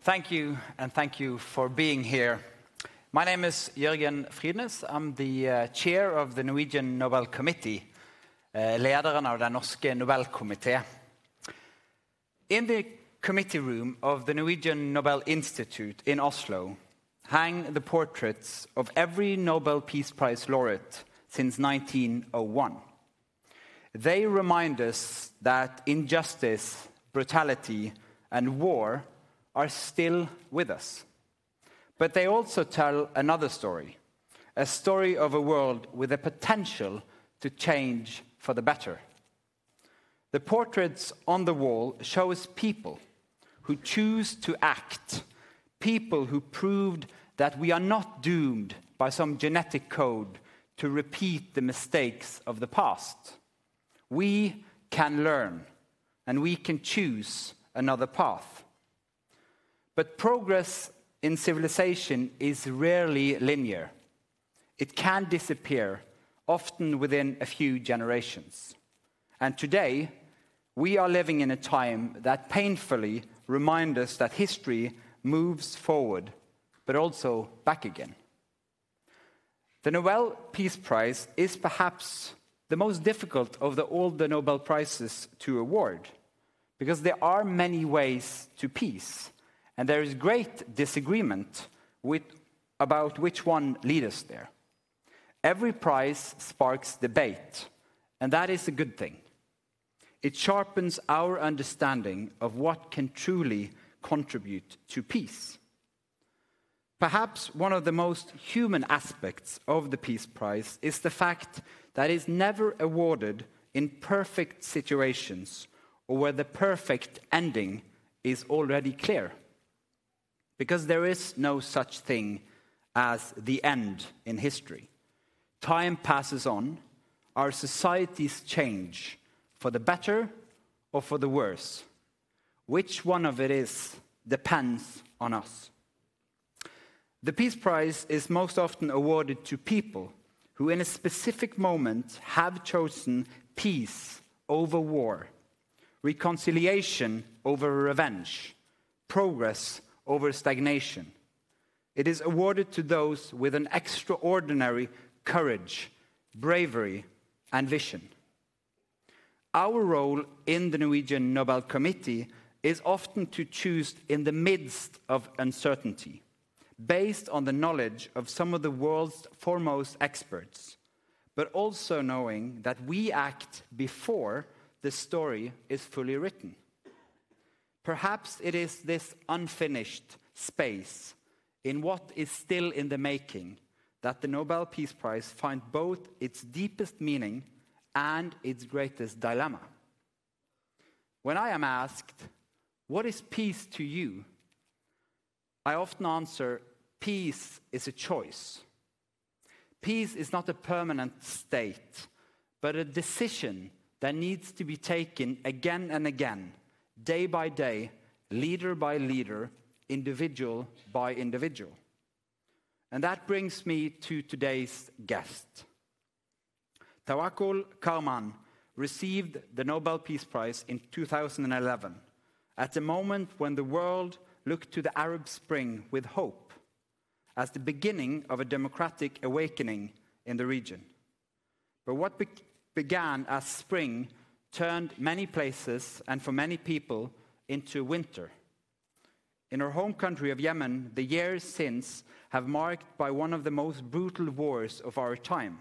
Thank you, and thank you for being here. My name is Jørgen Frydnes. I'm the chair of the Norwegian Nobel Committee, lederen av den norske Nobelkomité. In the committee room of the Norwegian Nobel Institute in Oslo hang the portraits of every Nobel Peace Prize laureate since 1901. They remind us that injustice, brutality, and war are still with us. But they also tell another story, a story of a world with the potential to change for the better. The portraits on the wall show us people who choose to act, people who proved that we are not doomed by some genetic code to repeat the mistakes of the past. We can learn, and we can choose another path. But progress in civilization is rarely linear. It can disappear, often within a few generations. And today, we are living in a time that painfully reminds us that history moves forward, but also back again. The Nobel Peace Prize is perhaps the most difficult of all the Nobel Prizes to award, because there are many ways to peace. And there is great disagreement about which one leads us there. Every prize sparks debate, and that is a good thing. It sharpens our understanding of what can truly contribute to peace. Perhaps one of the most human aspects of the Peace Prize is the fact that it is never awarded in perfect situations or where the perfect ending is already clear. Because there is no such thing as the end in history. Time passes on, our societies change for the better or for the worse. Which one of it is depends on us. The Peace Prize is most often awarded to people who in a specific moment have chosen peace over war, reconciliation over revenge, progress over stagnation. It is awarded to those with an extraordinary courage, bravery, and vision. Our role in the Norwegian Nobel Committee is often to choose in the midst of uncertainty, based on the knowledge of some of the world's foremost experts, but also knowing that we act before the story is fully written. Perhaps it is this unfinished space in what is still in the making that the Nobel Peace Prize finds both its deepest meaning and its greatest dilemma. When I am asked, "What is peace to you?" I often answer, peace is a choice. Peace is not a permanent state, but a decision that needs to be taken again and again, day by day, leader by leader, individual by individual. And that brings me to today's guest. Tawakkul Karman received the Nobel Peace Prize in 2011, at a moment when the world looked to the Arab Spring with hope, as the beginning of a democratic awakening in the region. But what began as spring turned many places and for many people into winter. In our home country of Yemen, the years since have marked by one of the most brutal wars of our time,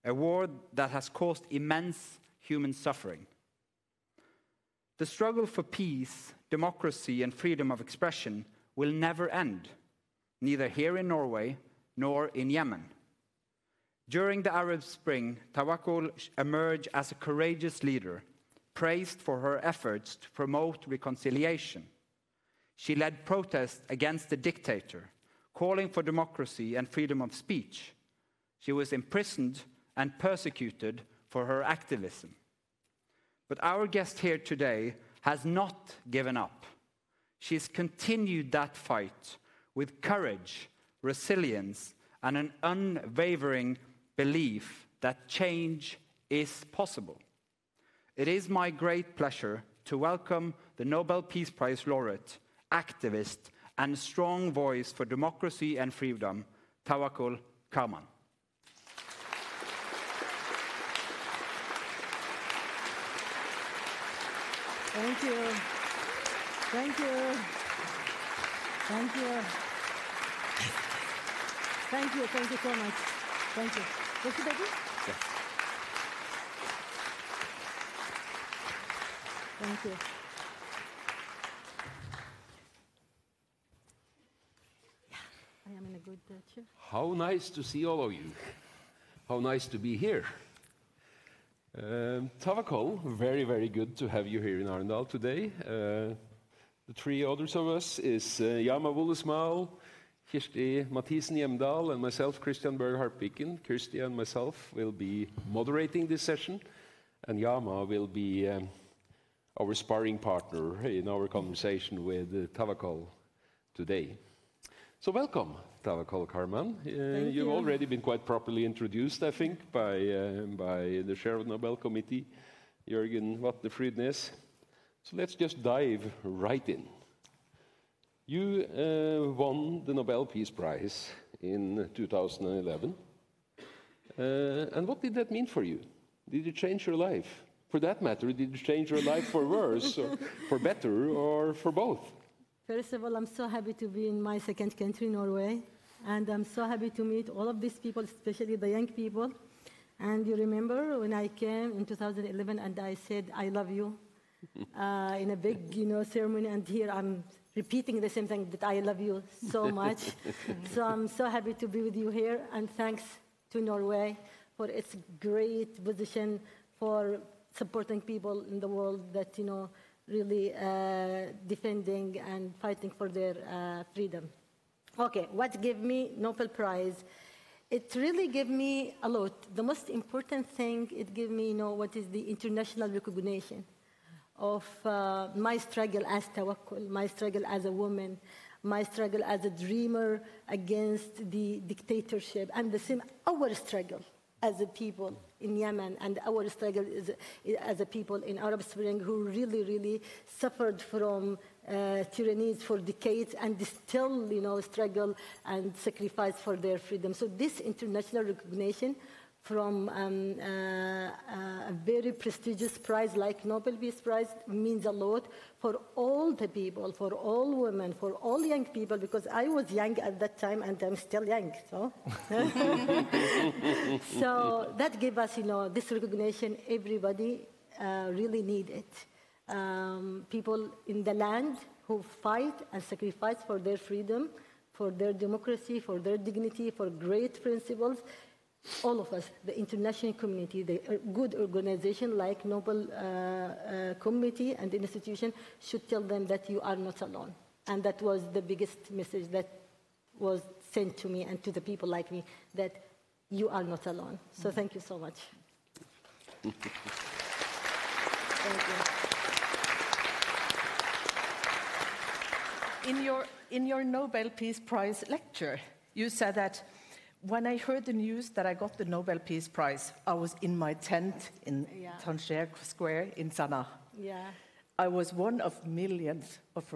a war that has caused immense human suffering. The struggle for peace, democracy, and freedom of expression will never end, neither here in Norway nor in Yemen. During the Arab Spring, Tawakkul emerged as a courageous leader, praised for her efforts to promote reconciliation. She led protests against the dictator, calling for democracy and freedom of speech. She was imprisoned and persecuted for her activism. But our guest here today has not given up. She has continued that fight with courage, resilience, and an unwavering belief that change is possible. It is my great pleasure to welcome the Nobel Peace Prize laureate, activist, and strong voice for democracy and freedom, Tawakkul Karman. Thank you. Thank you. Thank you. Thank you. Thank you so much. Thank you. What should I do? Yes. Thank you. Yeah, I am in a good chair. How nice to see all of you. How nice to be here. Tawakkol, very, very good to have you here in Arendal today. The three others of us is Yama Wolasmal, Kirsti Mathiesen Hjemdahl, and myself, Kristian Berg Harpviken. Kirsti and myself will be moderating this session, and Yama will be our sparring partner in our conversation with Tawakkol today. So welcome, Tawakkol Karman. You've already been quite properly introduced, I think, by the chair of the Nobel Committee, Jørgen Watne Frydnes. So let's just dive right in. You won the Nobel Peace Prize in 2011. And what did that mean for you? Did it change your life? For that matter, did it change your life for worse, or for better, or for both? First of all, I'm so happy to be in my second country, Norway. And I'm so happy to meet all of these people, especially the young people. And you remember when I came in 2011 and I said, I love you, in a big ceremony. And here I'm repeating the same thing, that I love you so much. So I'm so happy to be with you here. And thanks to Norway for its great position for supporting people in the world that, really defending and fighting for their freedom. Okay, what gave me Nobel Prize? It really gave me a lot. The most important thing, it gave me, what is the international recognition of my struggle as Tawakkol, my struggle as a woman, my struggle as a dreamer against the dictatorship, and the same, our struggle as a people in Yemen, and our struggle as a people in Arab Spring who really, really suffered from tyrannies for decades and still, struggle and sacrifice for their freedom. So this international recognition from a very prestigious prize like Nobel Peace Prize means a lot for all the people, for all women, for all young people, because I was young at that time and I'm still young, so. So that gave us, this recognition everybody really needed. People in the land who fight and sacrifice for their freedom, for their democracy, for their dignity, for great principles. All of us, the international community, the good organization like Nobel Committee and the institution should tell them that you are not alone. And that was the biggest message that was sent to me and to the people like me, that you are not alone. So thank you so much. Thank you. In your Nobel Peace Prize lecture, you said that when I heard the news that I got the Nobel Peace Prize, I was in my tent in Tanger Square in Sanaa. Yeah. I was one of millions of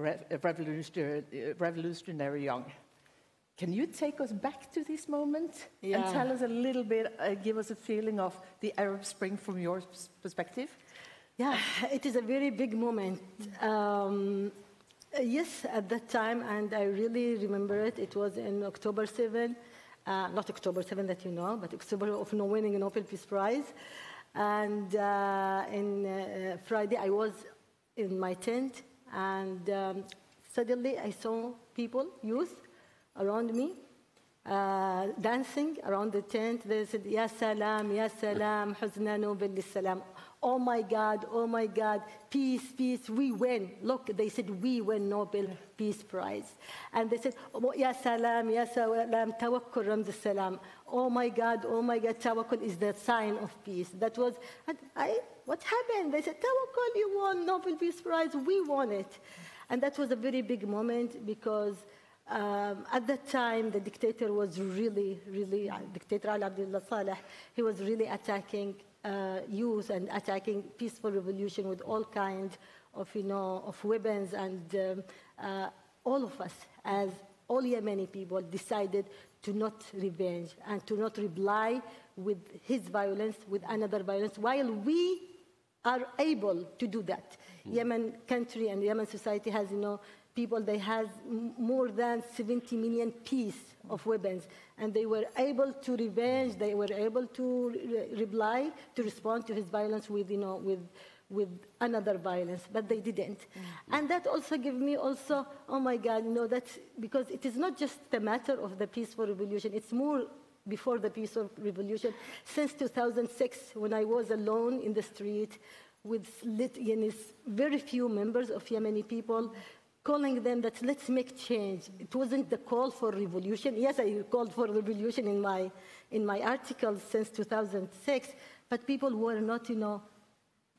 revolutionary young. Can you take us back to this moment and tell us a little bit, give us a feeling of the Arab Spring from your perspective? Yeah, it is a very big moment. Yes, at that time, and I really remember it, it was in October 7. Not October 7 that you know, but October of winning a Nobel Peace Prize. And in Friday, I was in my tent, and suddenly I saw people, youth, around me, dancing around the tent. They said, Ya salam, huzna Nobel lissalam. Oh my God, peace, peace, we win. Look, they said, we win Nobel Peace Prize. And they said, Ya salam, tawakkul ramz salam. Oh my God, tawakkul is the sign of peace. That was, what happened? They said, Tawakkul, you won Nobel Peace Prize, we won it. And that was a very big moment because at that time, the dictator was really, Dictator Ali Abdullah Saleh, he was really attacking youth and attacking peaceful revolution with all kinds of, of weapons, and all of us as all Yemeni people decided to not revenge and to not reply with his violence, with another violence, while we are able to do that. Yemen country and Yemen society has, people, they have more than 70 million pieces of weapons, and they were able to revenge, they were able to reply, to respond to his violence with, with another violence, but they didn't. And that also gave me also, oh my God, that's because it is not just the matter of the peaceful revolution, it's more before the peaceful revolution. Since 2006, when I was alone in the street with very few members of Yemeni people, calling them that let's make change. It wasn't the call for revolution. Yes, I called for revolution in my article since 2006, but people were not,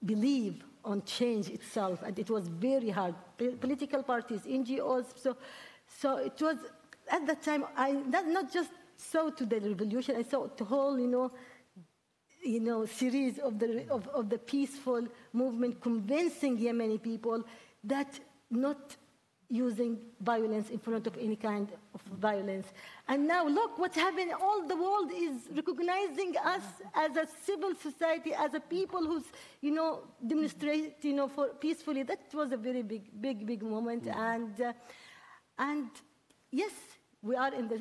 believe on change itself, and it was very hard. Political parties, NGOs, so it was at that time. I not just saw to the revolution, I saw the whole, series of the peaceful movement, convincing Yemeni people that not using violence in front of any kind of violence. And now look what happened. All the world is recognizing us as a civil society, as a people who's, demonstrate, for peacefully. That was a very big moment. And yes, we are in the,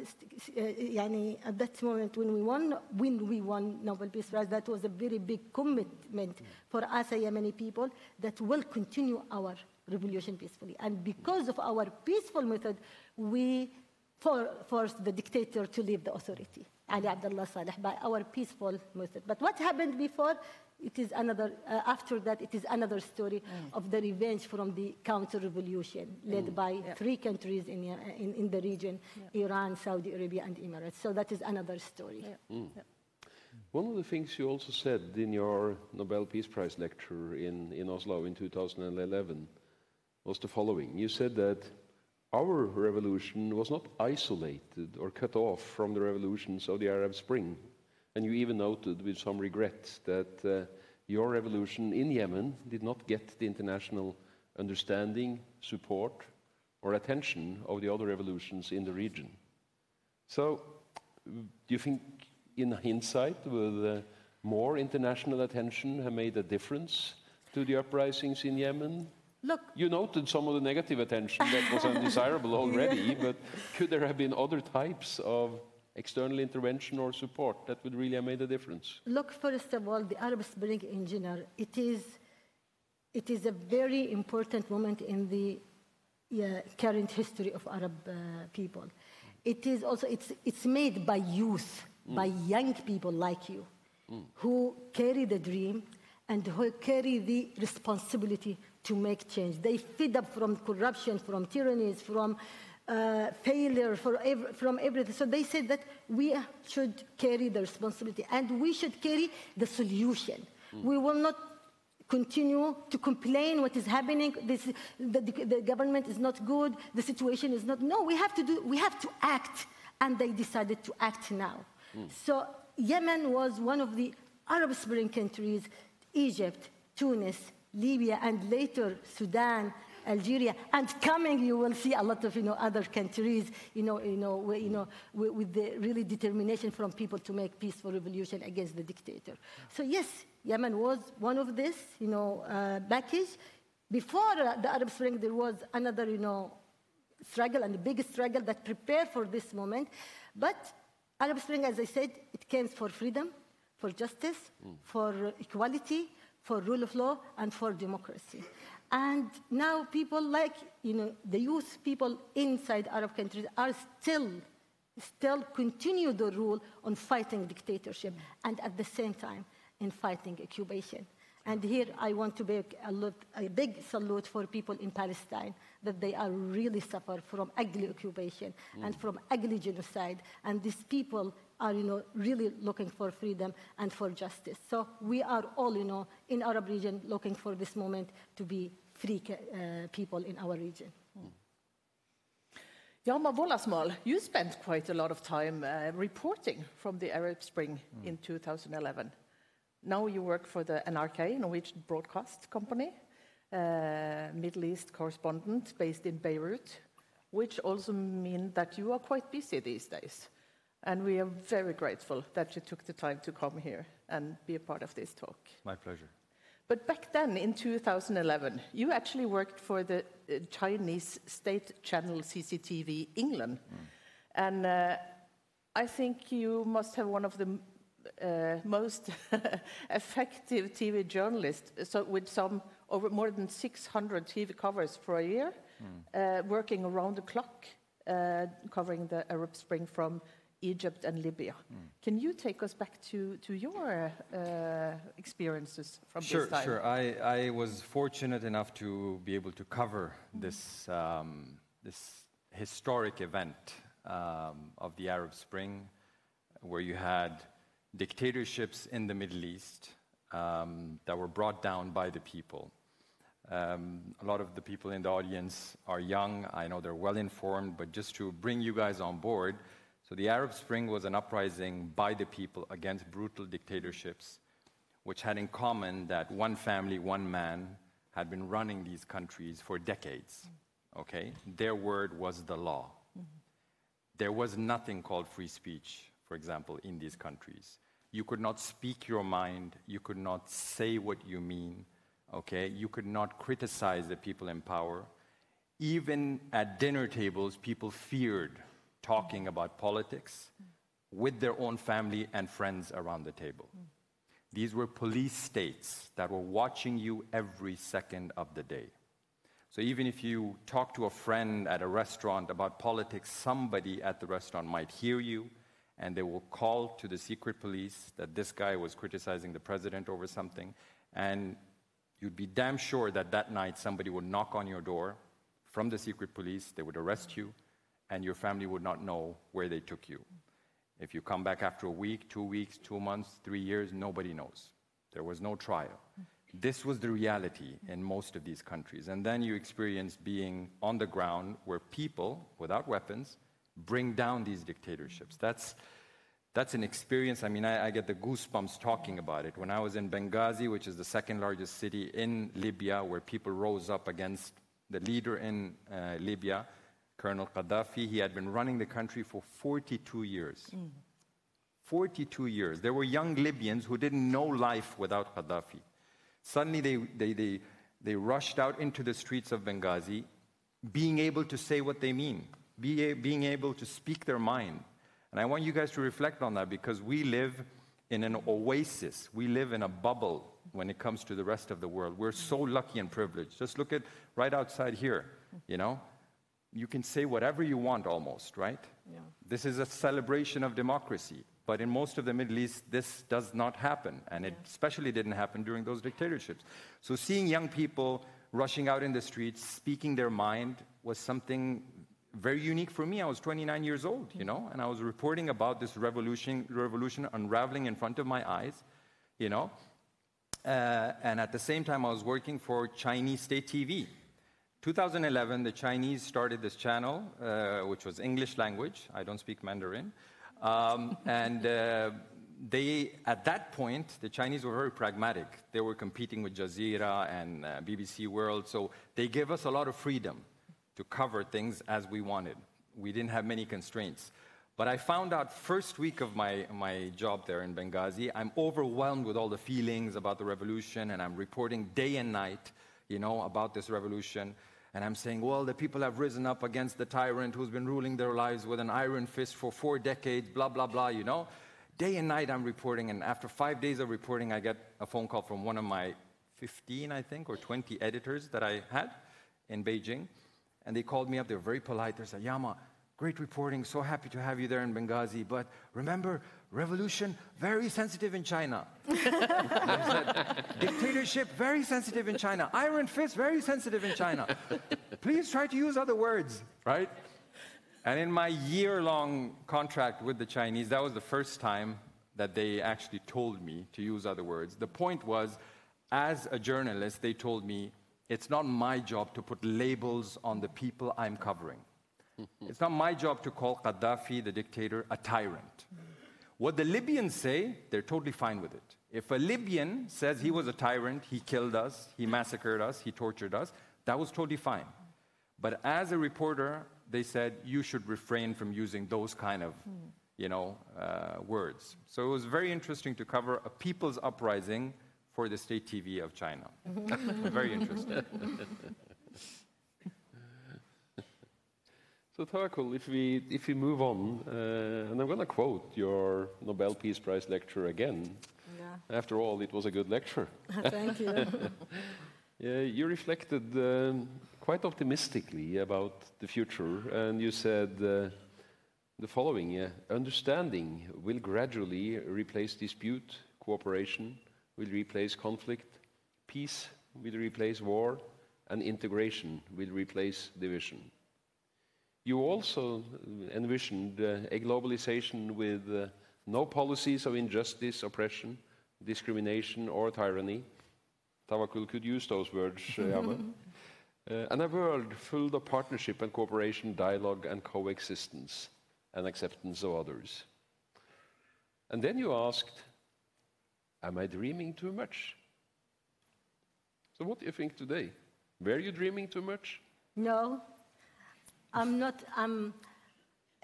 at that moment when we won Nobel Peace Prize, that was a very big commitment for us, Yemeni people, that will continue our revolution peacefully. And because of our peaceful method, we forced the dictator to leave the authority, Ali Abdullah Saleh, by our peaceful method. But what happened before, it is another, after that, it is another story of the revenge from the counter-revolution led by three countries in the region, Iran, Saudi Arabia, and Emirates. So that is another story. One of the things you also said in your Nobel Peace Prize lecture in Oslo in 2011 was the following. You said that our revolution was not isolated or cut off from the revolutions of the Arab Spring. And you even noted with some regret that your revolution in Yemen did not get the international understanding, support, or attention of the other revolutions in the region. So, do you think, in hindsight, will more international attention have made a difference to the uprisings in Yemen? Look, you noted some of the negative attention that was undesirable already, but could there have been other types of external intervention or support that would really have made a difference? Look, first of all, the Arab Spring in general, it is a very important moment in the current history of Arab people. It is also, it's made by youth, by young people like you, who carry the dream and who carry the responsibility to make change. They feed up from corruption, from tyrannies, from failure, from everything. So they said that we should carry the responsibility and we should carry the solution. We will not continue to complain what is happening. The government is not good. The situation is not. No, we have to act, and they decided to act now. So Yemen was one of the Arab Spring countries. Egypt, Tunis, Libya, and later Sudan, Algeria, and coming, you will see a lot of other countries, with the really determination from people to make peaceful revolution against the dictator. So yes, Yemen was one of this, package. Before the Arab Spring, there was another, struggle, and the biggest struggle that prepared for this moment. But Arab Spring, as I said, it came for freedom, for justice, for equality, for rule of law, and for democracy. And now people like, the youth people inside Arab countries are still continue the rule on fighting dictatorship, and at the same time in fighting occupation. And here I want to make a big salute for people in Palestine, that they are really suffer from ugly occupation and from ugly genocide. And these people are, really looking for freedom and for justice. So we are all, in Arab region looking for this moment to be free people in our region. Yama Wolasmal, you spent quite a lot of time reporting from the Arab Spring in 2011. Now you work for the NRK, Norwegian broadcast company, Middle East correspondent based in Beirut. which also means that you are quite busy these days. And we are very grateful that you took the time to come here and be a part of this talk. My pleasure. But back then, in 2011, you actually worked for the Chinese state channel CCTV England. And I think you must have one of the most effective TV journalists, so with over more than 600 TV covers for a year, working around the clock, covering the Arab Spring from Egypt and Libya. Can you take us back to your experiences from this time? Sure. I was fortunate enough to be able to cover this historic event of the Arab Spring, where you had dictatorships in the Middle East that were brought down by the people. A lot of the people in the audience are young. I know they're well informed, but just to bring you guys on board, so the Arab Spring was an uprising by the people against brutal dictatorships, which had in common that one family, one man, had been running these countries for decades. Okay? Their word was the law. There was nothing called free speech, for example, in these countries. You could not speak your mind. You could not say what you mean. Okay? You could not criticize the people in power. Even at dinner tables, people feared talking about politics with their own family and friends around the table. These were police states that were watching you every second of the day. So even if you talk to a friend at a restaurant about politics, somebody at the restaurant might hear you, and they will call to the secret police that this guy was criticizing the president over something, and you'd be damn sure that that night somebody would knock on your door from the secret police, they would arrest you, and your family would not know where they took you. If you come back after a week, 2 weeks, 2 months, 3 years, nobody knows. There was no trial. This was the reality in most of these countries. And then you experience being on the ground where people, without weapons, bring down these dictatorships. That's an experience. I mean, I get the goosebumps talking about it. When I was in Benghazi, which is the second largest city in Libya, where people rose up against the leader in Libya, Colonel Gaddafi, he had been running the country for 42 years. 42 years. There were young Libyans who didn't know life without Gaddafi. Suddenly they rushed out into the streets of Benghazi, being able to say what they mean, being able to speak their mind. And I want you guys to reflect on that, because we live in an oasis. We live in a bubble when it comes to the rest of the world. We're so lucky and privileged. Just look at right outside here, you know. You can say whatever you want almost, right? Yeah. This is a celebration of democracy. But in most of the Middle East, this does not happen. And it especially didn't happen during those dictatorships. So seeing young people rushing out in the streets, speaking their mind, was something very unique for me. I was 29 years old, you know, and I was reporting about this revolution unraveling in front of my eyes, you know. And at the same time, I was working for Chinese state TV. 2011, the Chinese started this channel, which was English language. I don't speak Mandarin. They, at that point, the Chinese were very pragmatic. They were competing with Jazeera and BBC World, so they gave us a lot of freedom to cover things as we wanted. We didn't have many constraints. But I found out first week of my job there in Benghazi, I'm overwhelmed with all the feelings about the revolution, and I'm reporting day and night, you know, about this revolution. And I'm saying, well, the people have risen up against the tyrant who's been ruling their lives with an iron fist for 4 decades, blah, blah, blah, you know. Day and night I'm reporting, and after 5 days of reporting, I get a phone call from one of my 15, I think, or 20 editors that I had in Beijing. And they called me up. They were very polite. They said, Yama, great reporting. So happy to have you there in Benghazi. But remember, revolution, very sensitive in China. I said, dictatorship, very sensitive in China. Iron fist, very sensitive in China. Please try to use other words, right? And in my year-long contract with the Chinese, that was the first time that they actually told me to use other words. The point was, as a journalist, they told me, it's not my job to put labels on the people I'm covering. It's not my job to call Gaddafi, the dictator, a tyrant. What the Libyans say, they're totally fine with it. If a Libyan says he was a tyrant, he killed us, he massacred us, he tortured us, that was totally fine. But as a reporter, they said you should refrain from using those kind of, words. So it was very interesting to cover a people's uprising for the state TV of China. Very interesting. So Tawakkul, if we move on, and I'm going to quote your Nobel Peace Prize lecture again. Yeah. After all, it was a good lecture. Thank you. You reflected quite optimistically about the future, and you said the following: understanding will gradually replace dispute, cooperation will replace conflict, peace will replace war, and integration will replace division. You also envisioned a globalization with no policies of injustice, oppression, discrimination, or tyranny. Tawakkul could use those words, Yama. And a world full of partnership and cooperation, dialogue and coexistence, and acceptance of others. And then you asked, am I dreaming too much? So what do you think today? Were you dreaming too much? No. I'm not,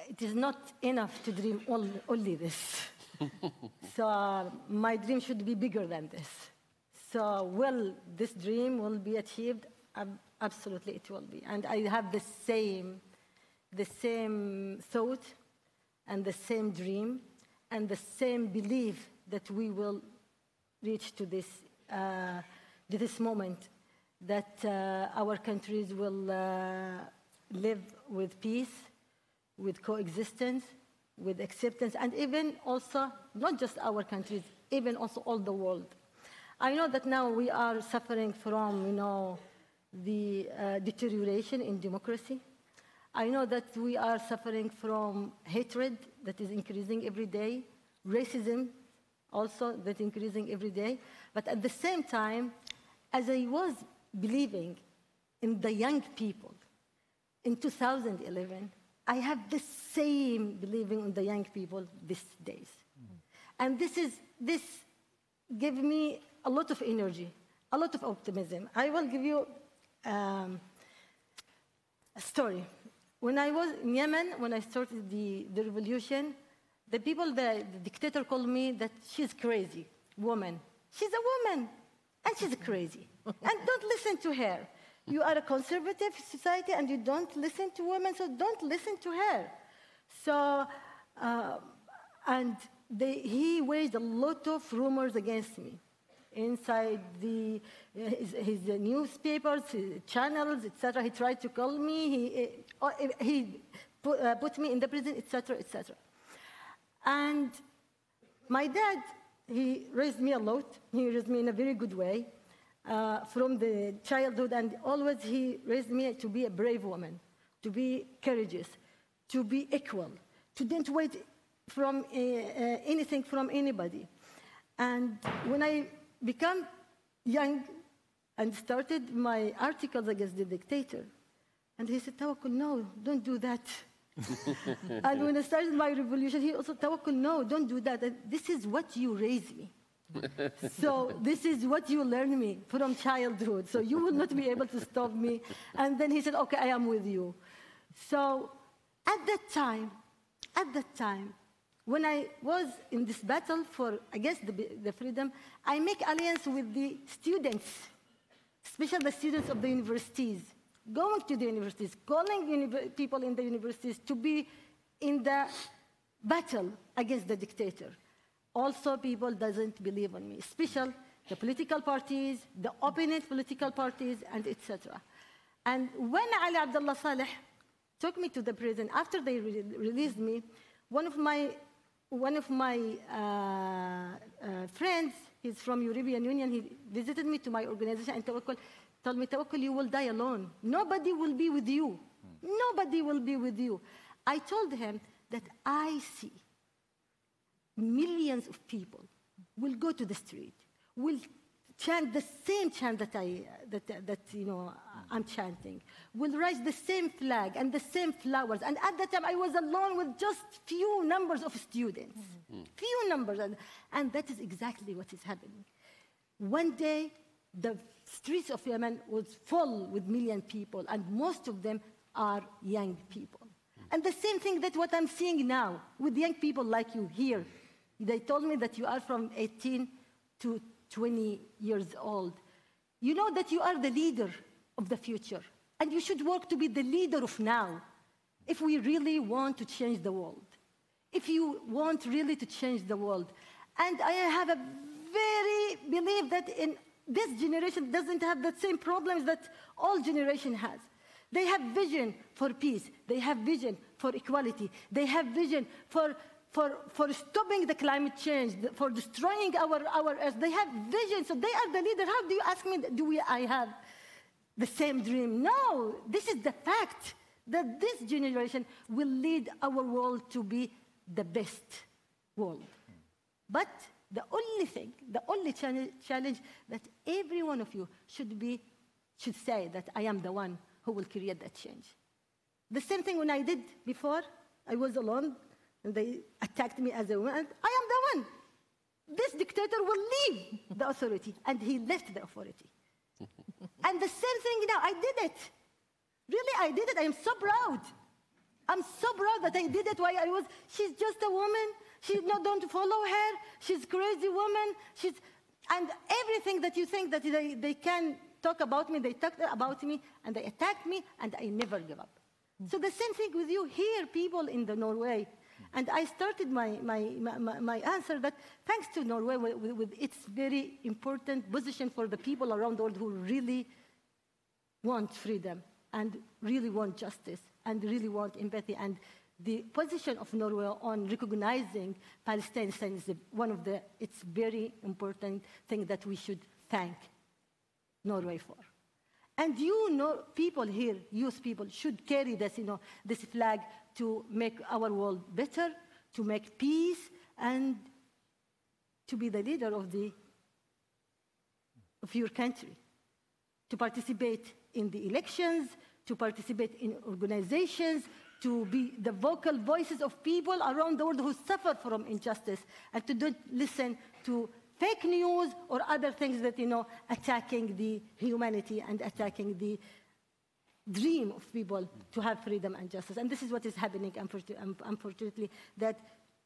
it is not enough to dream only this. So my dream should be bigger than this. So will this dream will be achieved? Absolutely it will be. And I have the same thought and the same dream and the same belief that we will reach to this moment, that our countries will live with peace, with coexistence, with acceptance, and even also, not just our countries, even also all the world. I know that now we are suffering from, the deterioration in democracy. I know that we are suffering from hatred that is increasing every day, racism also that is increasing every day. But at the same time, as I was believing in the young people, in 2011, I have the same believing in the young people these days. And this gives me a lot of energy, a lot of optimism. I will give you a story. When I was in Yemen, when I started the revolution, the dictator called me that she's crazy woman. She's a woman, and she's crazy. And don't listen to her. You are a conservative society, and you don't listen to women, so don't listen to her. So, he waged a lot of rumors against me inside his newspapers, his channels, etc. He tried to call me. He put me in the prison, etc., etc. And my dad, he raised me a lot. He raised me in a very good way from the childhood, and always he raised me to be a brave woman, to be courageous, to be equal, to don't wait from anything from anybody. And when I became young and started my articles against the dictator, and he said, Tawakkul, no, don't do that. And when I started my revolution, he also, Tawakkul, no, don't do that. And this is what you raised me. So this is what you learned me from childhood. So you will not be able to stop me. And then he said, okay, I am with you. So at that time, when I was in this battle against the freedom, I make alliance with the students, especially the students of the universities, going to the universities, calling people in the universities to be in the battle against the dictator. Also, people doesn't believe in me, especially the political parties, the opponent political parties, and etc. And when Ali Abdullah Saleh took me to the prison, after they released me, one of my friends, he's from European Union, he visited me to my organization and told me, Tawakkul, you will die alone. Nobody will be with you. Nobody will be with you. I told him that I see millions of people will go to the street, will chant the same chant that I'm chanting, will raise the same flag and the same flowers. And at that time, I was alone with just few numbers of students, few numbers, and that is exactly what is happening. One day, the streets of Yemen was full with million people, and most of them are young people. And the same thing that what I'm seeing now with young people like you here. They told me that you are from 18 to 20 years old. You know that you are the leader of the future. And you should work to be the leader of now if we really want to change the world. If you want really to change the world. And I have a very belief that in this generation doesn't have the same problems that all generation has. They have vision for peace. They have vision for equality. They have vision for stopping the climate change, for destroying our earth. They have vision, so they are the leader. How do you ask me, I have the same dream? No, this is the fact that this generation will lead our world to be the best world. But the only thing, the only challenge that every one of you should say that I am the one who will create that change. The same thing when I did before, I was alone, and they attacked me as a woman. I am the one. This dictator will leave the authority, and he left the authority. And the same thing now, I did it. Really, I did it. I am so proud. I'm so proud that I did it while she's just a woman. Don't follow her. She's a crazy woman. And everything that you think that they can talk about me, they talked about me, and they attacked me, and I never give up. So the same thing with you here, people in the Norway. And I started my answer that thanks to Norway, with its very important position for the people around the world who really want freedom and really want justice and really want empathy. And the position of Norway on recognizing Palestine is one of it's very important thing that we should thank Norway for. And people here, youth people, should carry this flag to make our world better, to make peace, and to be the leader of your country, to participate in the elections, to participate in organizations, to be the vocal voices of people around the world who suffer from injustice, and to don't listen to fake news or other things that, attacking the humanity and attacking the dream of people to have freedom and justice. And this is what is happening, unfortunately, that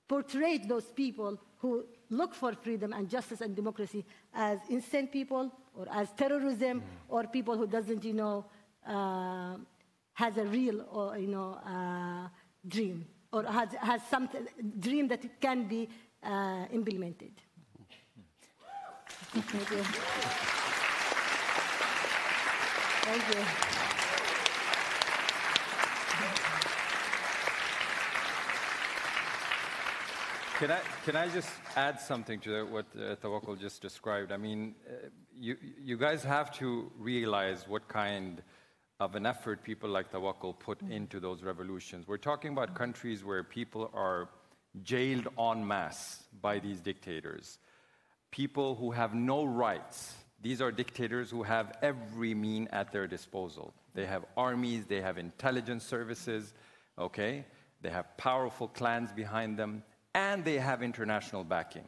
portrayed those people who look for freedom and justice and democracy as insane people or as terrorism or people who doesn't, has a real dream or has some dream that can be implemented. Thank you. Thank you. Can I just add something to what Tawakkol just described? I mean, you guys have to realize what kind of an effort people like Tawakkol put into those revolutions. We're talking about countries where people are jailed en masse by these dictators. People who have no rights. These are dictators who have every mean at their disposal. They have armies, they have intelligence services, okay? They have powerful clans behind them, and they have international backing.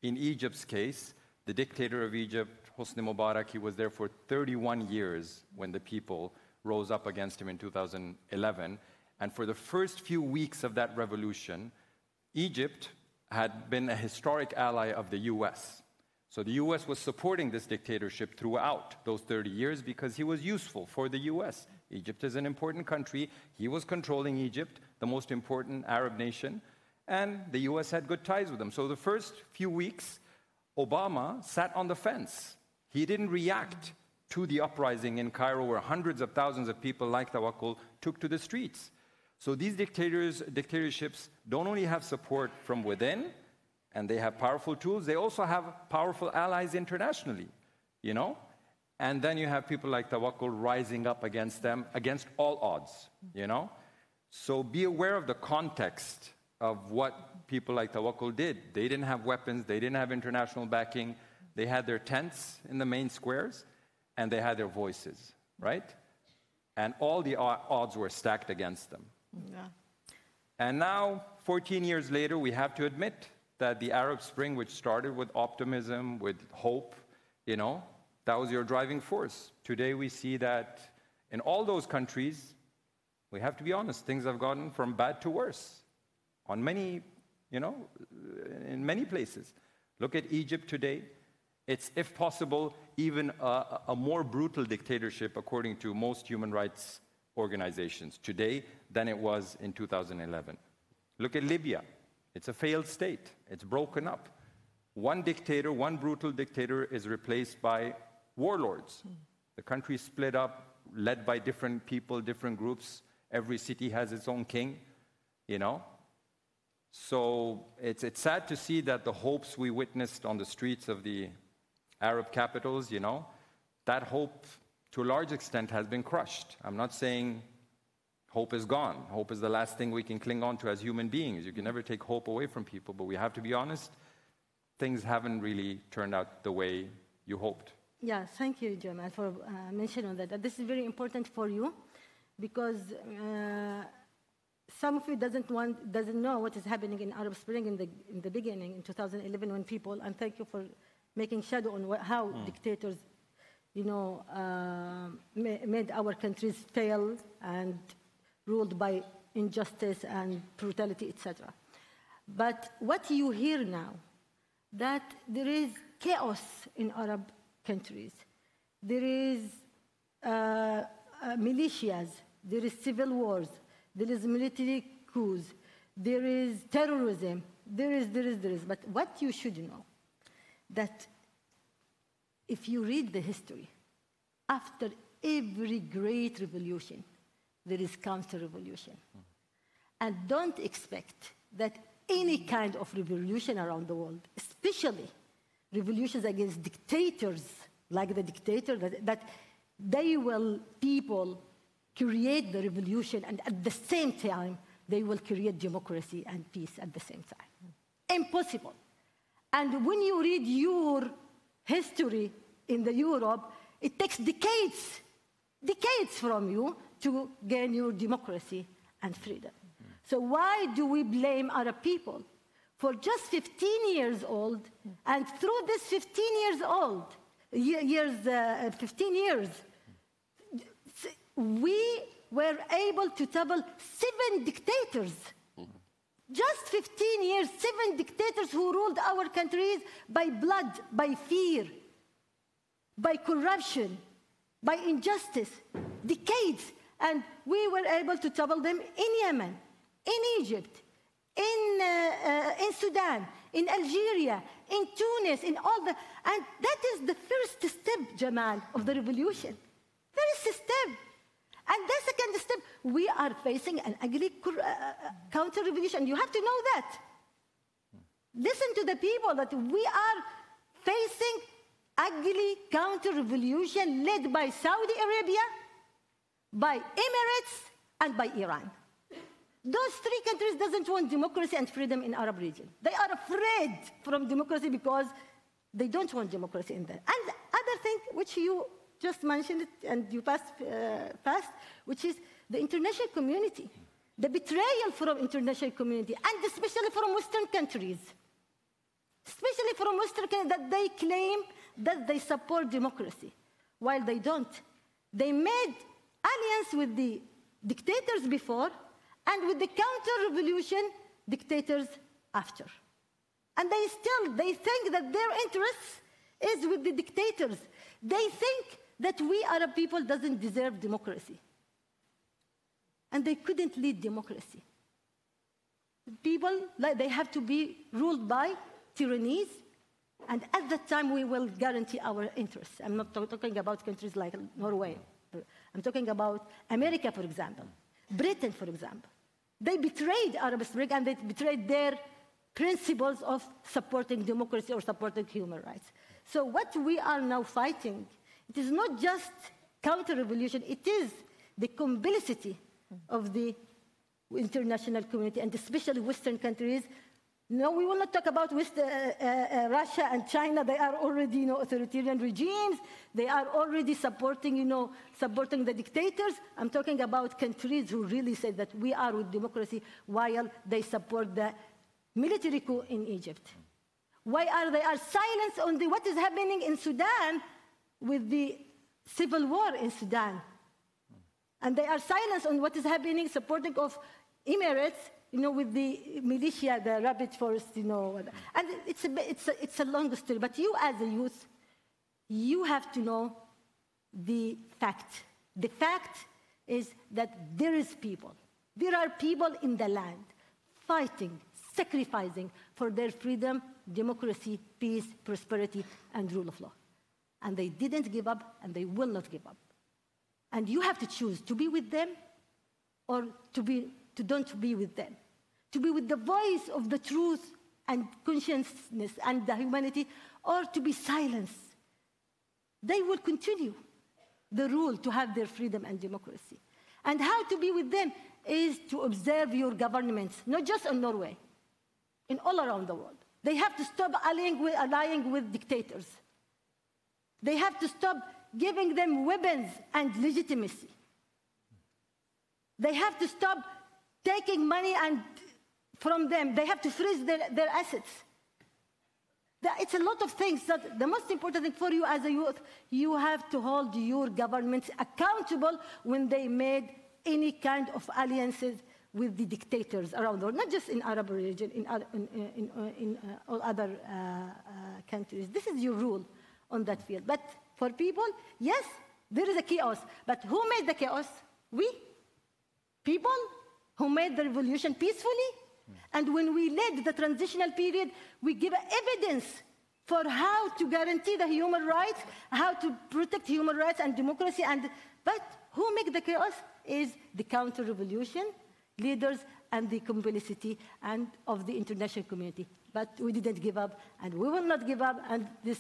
In Egypt's case, the dictator of Egypt, Hosni Mubarak, he was there for 31 years when the people rose up against him in 2011. And for the first few weeks of that revolution, Egypt had been a historic ally of the US. So the US was supporting this dictatorship throughout those 30 years because he was useful for the US. Egypt is an important country. He was controlling Egypt, the most important Arab nation, and the US had good ties with him. So the first few weeks, Obama sat on the fence. He didn't react to the uprising in Cairo where hundreds of thousands of people like Tawakkol took to the streets. So these dictatorships don't only have support from within, and they have powerful tools, they also have powerful allies internationally, And then you have people like Tawakkol rising up against them, against all odds, So be aware of the context of what people like Tawakkol did. They didn't have weapons, they didn't have international backing, they had their tents in the main squares, and they had their voices, right? And all the odds were stacked against them. Yeah. And now, 14 years later, we have to admit that the Arab Spring, which started with optimism, with hope, that was your driving force. Today we see that in all those countries, We have to be honest. Things have gotten from bad to worse on many, in many places. Look at Egypt today. It's, if possible, even a more brutal dictatorship, according to most human rights organizations today, than it was in 2011. Look at Libya. It's a failed state. It's broken up. One dictator, one brutal dictator, is replaced by warlords. The country is split up, led by different people, different groups. Every city has its own king, So it's sad to see that the hopes we witnessed on the streets of the Arab capitals, that hope, to a large extent, has been crushed. I'm not saying hope is gone. Hope is the last thing we can cling on to as human beings. You can never take hope away from people, but we have to be honest, things haven't really turned out the way you hoped. Yeah, thank you, Jamal, for mentioning that. This is very important for you, because some of you doesn't know what is happening in Arab Spring in the beginning, in 2011, when people, and thank you for making shadow on how dictators, made our countries fail and ruled by injustice and brutality, etc. But what you hear now, that there is chaos in Arab countries. There is militias, there is civil wars, there is military coups, there is terrorism, there is. But what you should know, that if you read the history, after every great revolution, there is counter-revolution. And don't expect that any kind of revolution around the world, especially revolutions against dictators, like the dictator, that people create the revolution, and at the same time, they will create democracy and peace at the same time. Impossible. And when you read your history in the Europe, it takes decades from you to gain your democracy and freedom. So why do we blame Arab people? For just 15 years old, and through this 15 years, we were able to topple 7 dictators. Just 15 years, 7 dictators who ruled our countries by blood, by fear, by corruption, by injustice, decades. And we were able to topple them in Yemen, in Egypt, in Sudan, in Algeria, in Tunis, in all the... And that is the first step, Jamal, of the revolution. First step. And the second step, we are facing an ugly counter-revolution. You have to know that. Listen to the people that we are facing ugly counter-revolution led by Saudi Arabia, by Emirates, and by Iran. Those 3 countries doesn't want democracy and freedom in Arab region. They are afraid from democracy because they don't want democracy in there. And the other thing, which you just mentioned it and you passed, which is the international community. The betrayal from international community, and especially from Western countries. Especially from Western countries, that they claim that they support democracy, while they don't. They made alliance with the dictators before, and with the counter-revolution dictators after. And they think that their interest is with the dictators. They think that we Arab people doesn't deserve democracy. And they couldn't lead democracy. People, they have to be ruled by tyrannies, and at that time we will guarantee our interests. I'm not talking about countries like Norway. I'm talking about America, for example. Britain, for example. They betrayed Arab Spring, and they betrayed their principles of supporting democracy or supporting human rights. So what we are now fighting, it is not just counter-revolution, it is the complicity of the international community, and especially Western countries. No, we will not talk about Russia and China. They are already, authoritarian regimes. They are already supporting, supporting the dictators. I'm talking about countries who really say that we are with democracy, while they support the military coup in Egypt. Why are they silent on what is happening in Sudan with the civil war in Sudan? And they are silenced on what is happening, supporting of Emirates, with the militia, the rapid force, And it's a long story. But you as a youth, you have to know the fact. The fact is that there are people in the land fighting, sacrificing for their freedom, democracy, peace, prosperity, and rule of law. And they didn't give up, and they will not give up. And you have to choose to be with them or to don't be with them. To be with the voice of the truth and consciousness and the humanity, or to be silenced. They will continue the rule to have their freedom and democracy. And how to be with them is to observe your governments, not just in Norway, in all around the world. They have to stop allying with dictators. They have to stop giving them weapons and legitimacy. They have to stop taking money from them. They have to freeze their assets. It's a lot of things. That the most important thing for you as a youth, you have to hold your governments accountable when they made any kind of alliances with the dictators around the world, not just in Arab region, in all other countries. This is your rule on that field. But for people, yes, there is a chaos. But who made the chaos? We. People who made the revolution peacefully. And when we led the transitional period, we give evidence for how to guarantee the human rights, how to protect human rights and democracy. But who make the chaos is the counter-revolution leaders and the complicity of the international community. But we didn't give up, and we will not give up. And this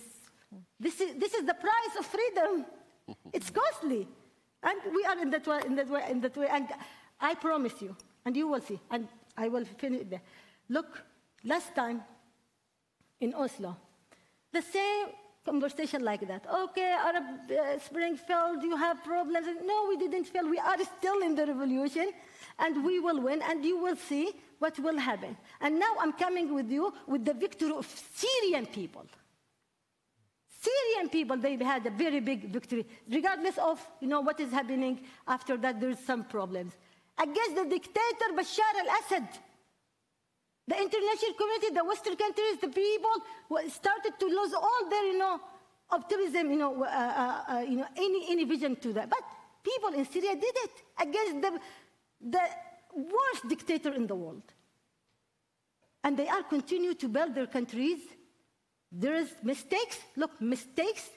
is the price of freedom. It's costly, and we are in that way. And I promise you, and you will see. And I will finish there. Look, last time in Oslo, the same conversation like that. Okay, Arab Spring failed, you have problems. No, we didn't fail. We are still in the revolution, and we will win, and you will see what will happen. And now I'm coming with you with the victory of Syrian people. Syrian people, they had a very big victory, regardless of what is happening after that. There's some problems. Against the dictator Bashar al-Assad. The international community, the Western countries, the people started to lose all their, optimism, any vision to that. But people in Syria did it against the worst dictator in the world. And they are continue to build their countries. There is mistakes. Look, mistakes.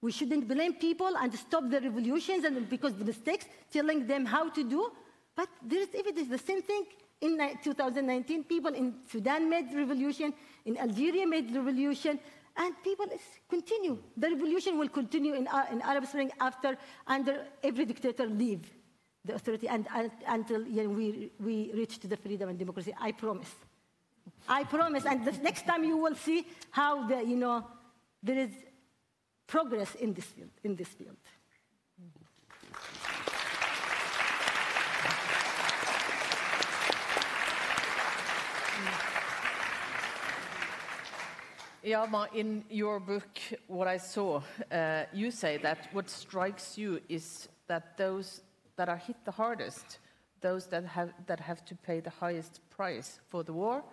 We shouldn't blame people and stop the revolutions and because the mistakes, telling them how to do. But there is evidence. The same thing in 2019. People in Sudan made revolution, in Algeria made revolution, and people continue. The revolution will continue in Arab Spring under every dictator leave the authority and until we reach to the freedom and democracy. I promise. I promise. And the next time you will see how there is progress in this field. Yama, in your book, what I saw, you say that what strikes you is that those that are hit the hardest, those that have to pay the highest price for the war,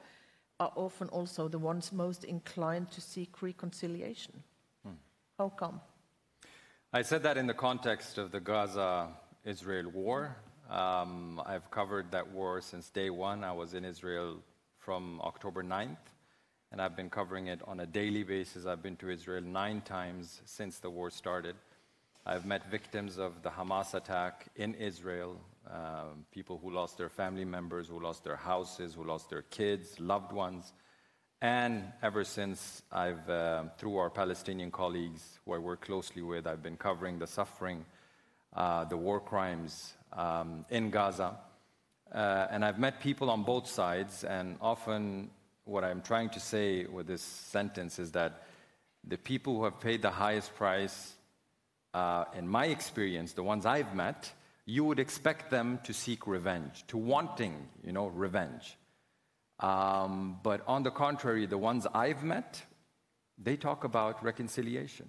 are often also the ones most inclined to seek reconciliation. How come? I said that in the context of the Gaza-Israel war. I've covered that war since day one. I was in Israel from October 9th. And I've been covering it on a daily basis. I've been to Israel 9 times since the war started. I've met victims of the Hamas attack in Israel, people who lost their family members, who lost their houses, who lost their kids, loved ones. And ever since through our Palestinian colleagues who I work closely with, I've been covering the suffering, the war crimes in Gaza. And I've met people on both sides, and often what I'm trying to say with this sentence is that the people who have paid the highest price, in my experience, the ones I've met, you would expect them to seek revenge, to wanting, revenge. But on the contrary, the ones I've met, they talk about reconciliation.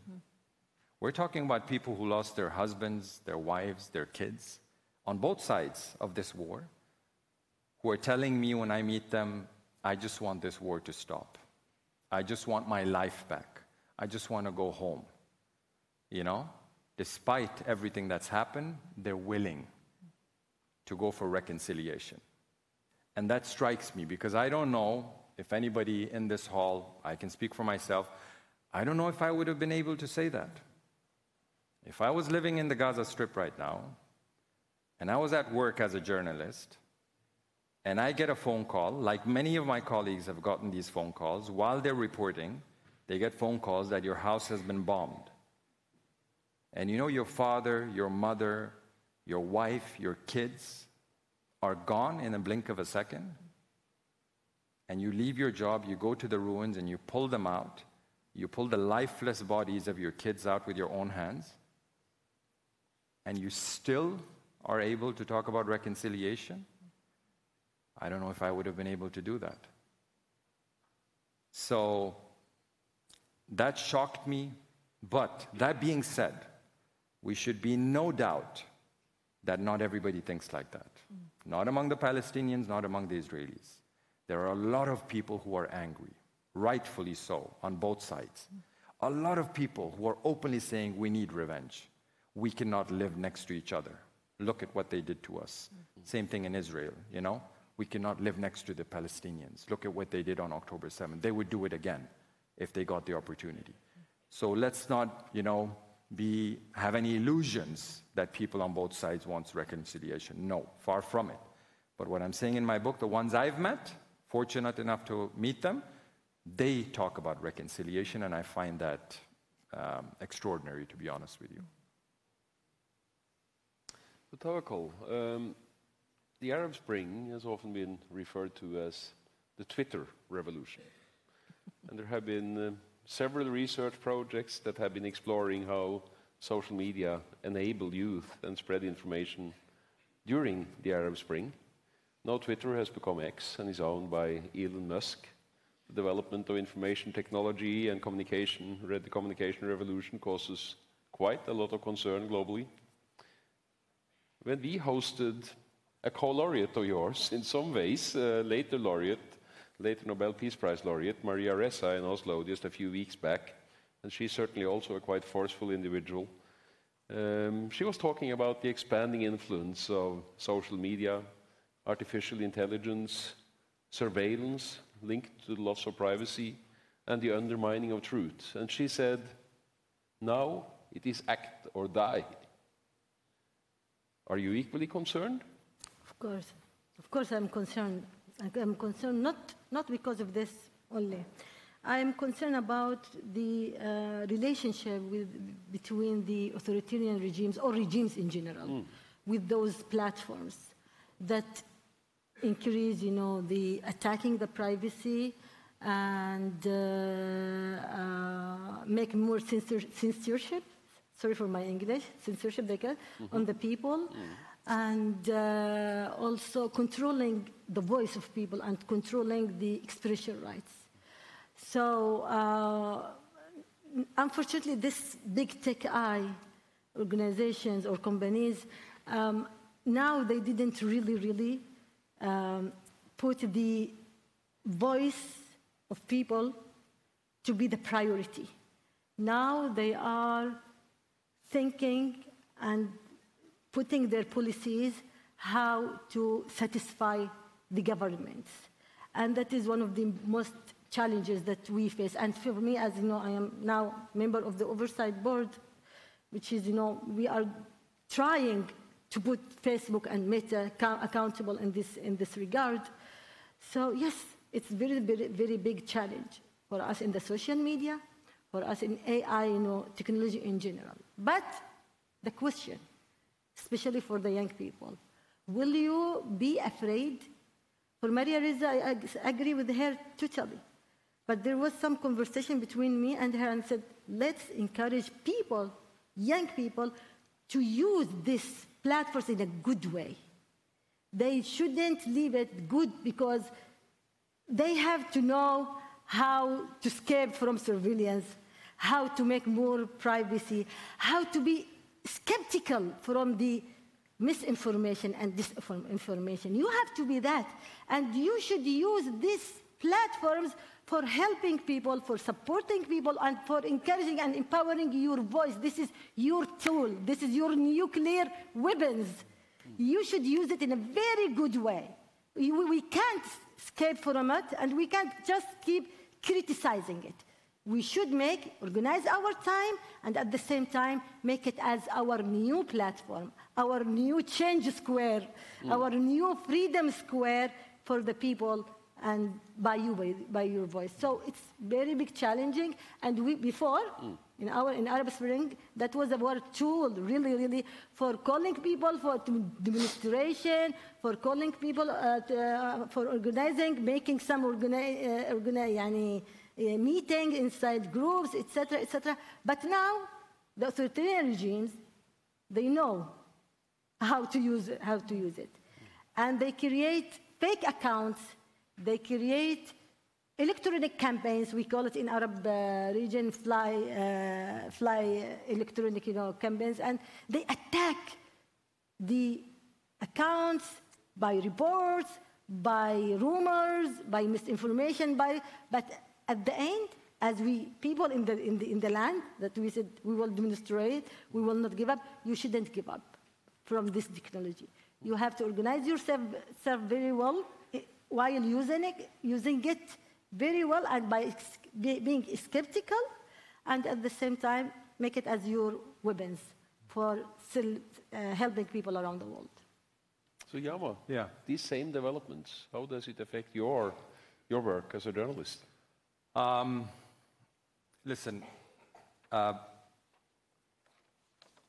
We're talking about people who lost their husbands, their wives, their kids, on both sides of this war who are telling me when I meet them, I just want this war to stop. I just want my life back. I just want to go home. You know, despite everything that's happened, they're willing to go for reconciliation. And that strikes me because I don't know if anybody in this hall, I can speak for myself, I don't know if I would have been able to say that. If I was living in the Gaza Strip right now, and I was at work as a journalist, and I get a phone call, like many of my colleagues have gotten these phone calls, while they're reporting, they get phone calls that your house has been bombed. And you know your father, your mother, your wife, your kids are gone in a blink of a second. And you leave your job, you go to the ruins and you pull them out. You pull the lifeless bodies of your kids out with your own hands. And you still are able to talk about reconciliation. I don't know if I would have been able to do that. So that shocked me. But that being said, we should be in no doubt that not everybody thinks like that. Not among the Palestinians, not among the Israelis. There are a lot of people who are angry, rightfully so, on both sides. A lot of people who are openly saying, we need revenge. We cannot live next to each other. Look at what they did to us. Same thing in Israel, you know? We cannot live next to the Palestinians. Look at what they did on October 7th. They would do it again if they got the opportunity. So let's not, you know, have any illusions that people on both sides want reconciliation. No, far from it. But what I'm saying in my book, the ones I've met, fortunate enough to meet them, they talk about reconciliation, and I find that extraordinary, to be honest with you. So Tawakkol, the Arab Spring has often been referred to as the Twitter revolution. And there have been several research projects that have been exploring how social media enable youth and spread information during the Arab Spring. Now Twitter has become X and is owned by Elon Musk. The development of information technology and communication, the communication revolution causes quite a lot of concern globally. When we hosted a co-laureate of yours, in some ways, later Nobel Peace Prize laureate, Maria Ressa in Oslo, just a few weeks back, and she's certainly also a quite forceful individual. She was talking about the expanding influence of social media, artificial intelligence, surveillance linked to the loss of privacy, and the undermining of truth. And she said, now it is act or die. Are you equally concerned? Of course I'm concerned. I'm concerned not because of this only. I'm concerned about the relationship between the authoritarian regimes, or regimes in general, with those platforms that increase, you know, the attacking the privacy and make more censorship. Sorry for my English, censorship on the people. And also controlling the voice of people and controlling the expression rights. So unfortunately, this big tech organizations or companies, now they didn't really put the voice of people to be the priority. Now they are thinking and putting their policies how to satisfy the governments. And that is one of the most challenges that we face. And for me, as you know, I am now member of the oversight board, which is, you know, we are trying to put Facebook and Meta accountable in this regard. So yes, it's very, very, very big challenge for us in the social media, for us in AI, you know, technology in general. But the question, especially for the young people, will you be afraid? For Maria Reza, I agree with her totally. But there was some conversation between me and her, and said, let's encourage people, young people, to use these platforms in a good way. They shouldn't leave it good because they have to know how to escape from surveillance, how to make more privacy, how to be skeptical from the misinformation and disinformation. You have to be that. And you should use these platforms for helping people, for supporting people, and for encouraging and empowering your voice. This is your tool. This is your nuclear weapons. You should use it in a very good way. We can't escape from it, and we can't just keep criticizing it. We should organize our time, and at the same time, make it as our new platform, our new change square, our new freedom square for the people, and by your voice. So it's very big challenging, and in Arab Spring, that was our tool, really, for calling people for demonstration, for calling people for organizing, making some meeting inside groups, etc. But now, the authoritarian regimes, they know how to use it. And they create fake accounts, they create electronic campaigns, we call it in Arab region fly electronic campaigns, and they attack the accounts by reports, by rumors, by misinformation, but at the end, as people in the land that we said we will demonstrate, we will not give up, you shouldn't give up from this technology. You have to organize yourself very well while using it very well, and by being skeptical, and at the same time make it as your weapons for helping people around the world. So Yama, these same developments, how does it affect your work as a journalist? Listen,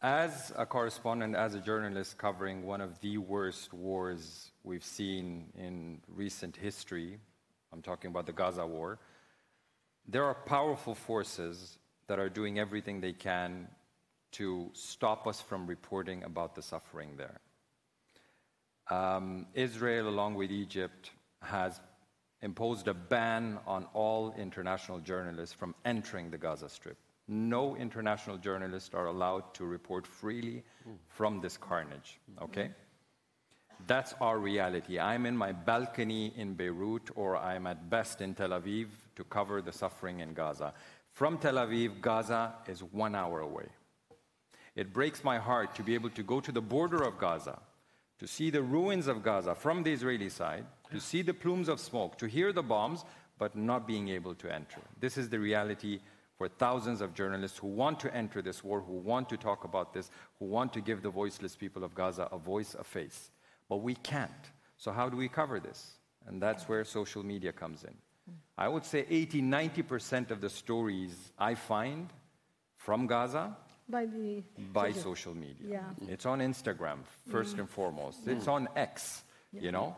as a correspondent, as a journalist covering one of the worst wars we've seen in recent history, I'm talking about the Gaza war, there are powerful forces that are doing everything they can to stop us from reporting about the suffering there. Israel, along with Egypt, has imposed a ban on all international journalists from entering the Gaza Strip. No international journalists are allowed to report freely from this carnage, okay? That's our reality. I'm in my balcony in Beirut, or I'm at best in Tel Aviv to cover the suffering in Gaza. From Tel Aviv, Gaza is 1 hour away. It breaks my heart to be able to go to the border of Gaza, to see the ruins of Gaza from the Israeli side, to see the plumes of smoke, to hear the bombs, but not being able to enter. This is the reality for thousands of journalists who want to enter this war, who want to talk about this, who want to give the voiceless people of Gaza a voice, a face. But we can't. So how do we cover this? And that's where social media comes in. I would say 80–90% of the stories I find from Gaza by social media. Yeah. It's on Instagram, first and foremost. It's on X, you know.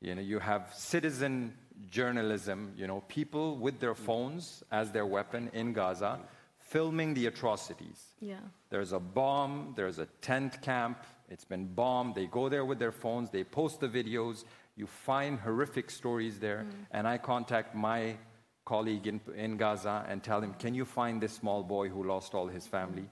You have citizen journalism, people with their phones as their weapon in Gaza, filming the atrocities. Yeah. There's a bomb, there's a tent camp, it's been bombed, they go there with their phones, they post the videos, you find horrific stories there, and I contact my colleague in Gaza and tell him, can you find this small boy who lost all his family?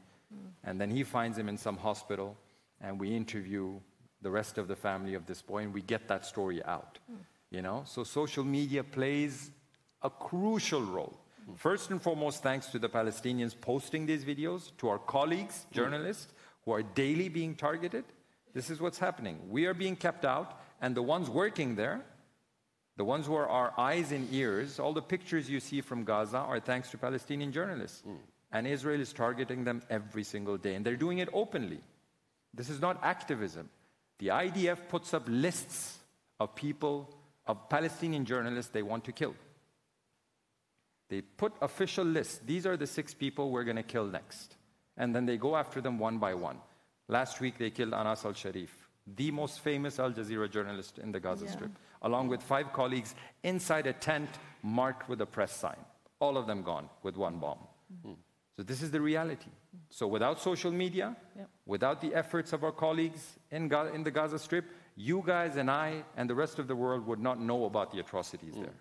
And then he finds him in some hospital, and we interview the rest of the family of this boy, and we get that story out. So social media plays a crucial role. First and foremost, thanks to the Palestinians posting these videos, to our colleagues, journalists, who are daily being targeted. This is what's happening. We are being kept out, and the ones working there, the ones who are our eyes and ears, all the pictures you see from Gaza are thanks to Palestinian journalists. And Israel is targeting them every single day, and they're doing it openly. This is not activism. The IDF puts up lists of people, of Palestinian journalists they want to kill. They put official lists. These are the 6 people we're going to kill next. And then they go after them one by one. Last week, they killed Anas al-Sharif, the most famous Al Jazeera journalist in the Gaza Strip, along with 5 colleagues inside a tent marked with a press sign. All of them gone with one bomb. So this is the reality. So without social media, without the efforts of our colleagues in the Gaza Strip, you guys and I and the rest of the world would not know about the atrocities there.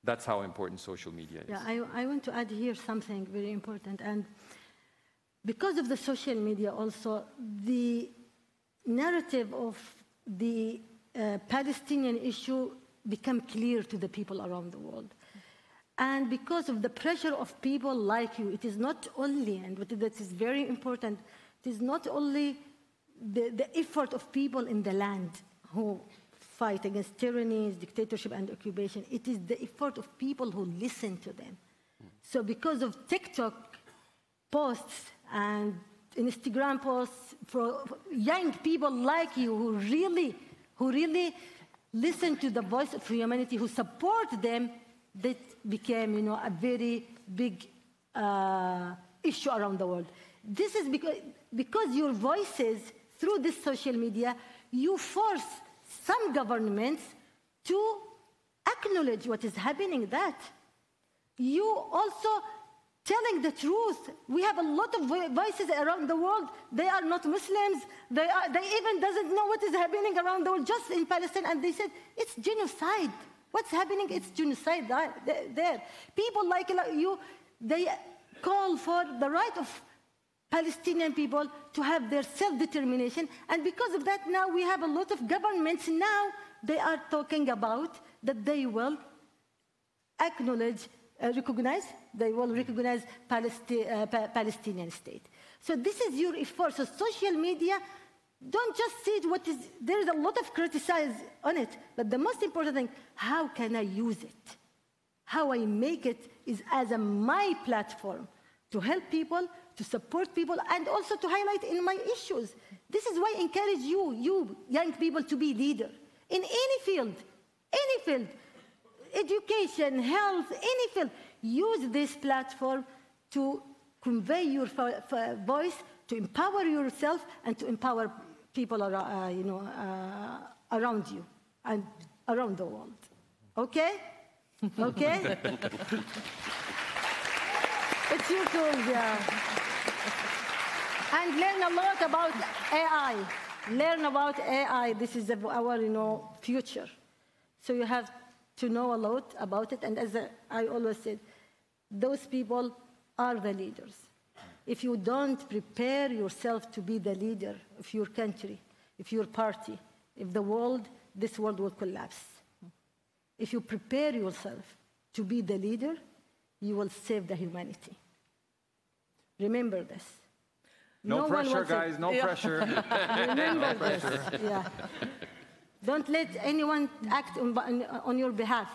That's how important social media is. Yeah, I want to add here something very important. And because of the social media also, the narrative of the Palestinian issue become clear to the people around the world. And because of the pressure of people like you, it is not only, and that is very important, it is not only the effort of people in the land who fight against tyrannies, dictatorship, and occupation. It is the effort of people who listen to them. So because of TikTok posts and Instagram posts for young people like you who really listen to the voice of humanity, who support them, that became, a very big issue around the world. This is because your voices, through this social media, you force some governments to acknowledge what is happening. That you also telling the truth. We have a lot of voices around the world. They are not Muslims. They even doesn't know what is happening around the world, just in Palestine. And they said, it's genocide. What's happening? It's genocide there. People like you, they call for the right of Palestinian people to have their self-determination. And because of that, now we have a lot of governments now, they are talking about that they will acknowledge, recognize Palestinian state. So this is your effort. So social media, don't just see it there is a lot of criticize on it, but the most important thing, how can I use it? How I make it is as my platform to help people, to support people, and also to highlight in my issues. This is why I encourage you young people, to be leader in any field, education, health, any field. Use this platform to convey your voice, to empower yourself, and to empower people around you and around the world. Okay? Okay? It's your tools, yeah. And learn a lot about AI. Learn about AI. This is our, future. So you have to know a lot about it. And as I always said, those people are the leaders. If you don't prepare yourself to be the leader of your country, of your party, this world will collapse. If you prepare yourself to be the leader, you will save the humanity. Remember this. No pressure, guys, no pressure. Remember this. Yeah. Don't let anyone act on your behalf.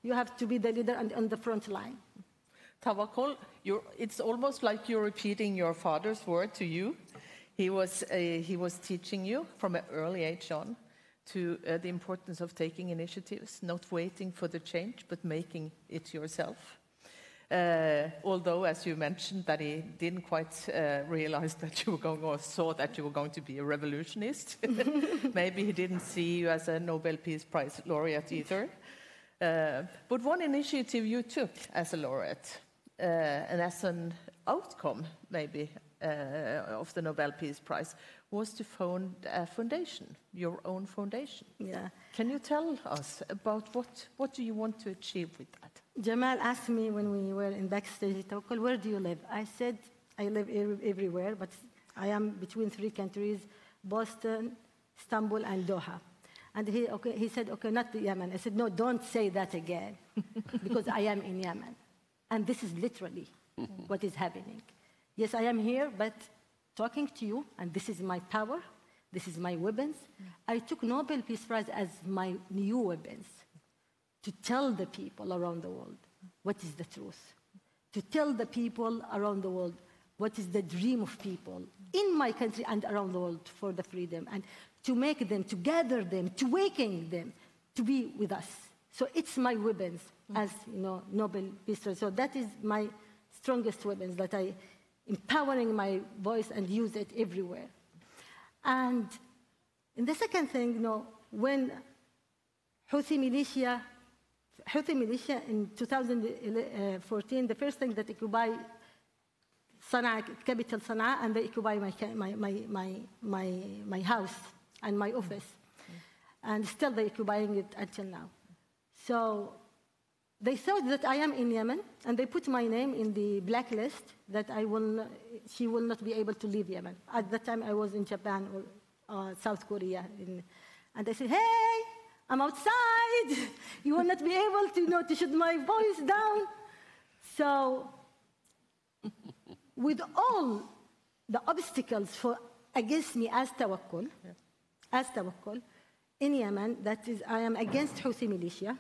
You have to be the leader and on the front line. Tawakkol, it's almost like you're repeating your father's word to you. He was teaching you from an early age on to the importance of taking initiatives, not waiting for the change, but making it yourself. Although, as you mentioned, that he didn't quite realize that you were going, or saw that you were going to be a revolutionist. Maybe he didn't see you as a Nobel Peace Prize laureate either. But one initiative you took as a laureate, and as an outcome, maybe, of the Nobel Peace Prize, was to found a foundation, your own foundation. Yeah. Can you tell us about what do you want to achieve with that? Jamal asked me when we were in backstage, Tawakkol, where do you live? I said, I live everywhere, but I am between 3 countries, Boston, Istanbul, and Doha. And he said, okay, not Yemen. I said, no, don't say that again, because I am in Yemen. And this is literally what is happening. Yes, I am here, but talking to you, and this is my power, this is my weapons. I took Nobel Peace Prize as my new weapons, to tell the people around the world what is the truth, to tell the people around the world what is the dream of people in my country and around the world for the freedom, and to make them, to gather them, to awaken them, to be with us. So it's my weapons as Nobel Peace Prize. So that is my strongest weapons, that I empowering my voice and use it everywhere. And the second thing, when Houthi militia in 2014, the first thing that occupied Sana'a, capital Sana'a, and they occupied my house and my office. And still they're occupying it until now. So they thought that I am in Yemen, and they put my name in the blacklist, that she will not be able to leave Yemen. At that time, I was in Japan South Korea. And I said, hey, I'm outside. You will not be able to, to shoot my voice down. So with all the obstacles against me as Tawakkul, in Yemen, that is, I am against Houthi militia,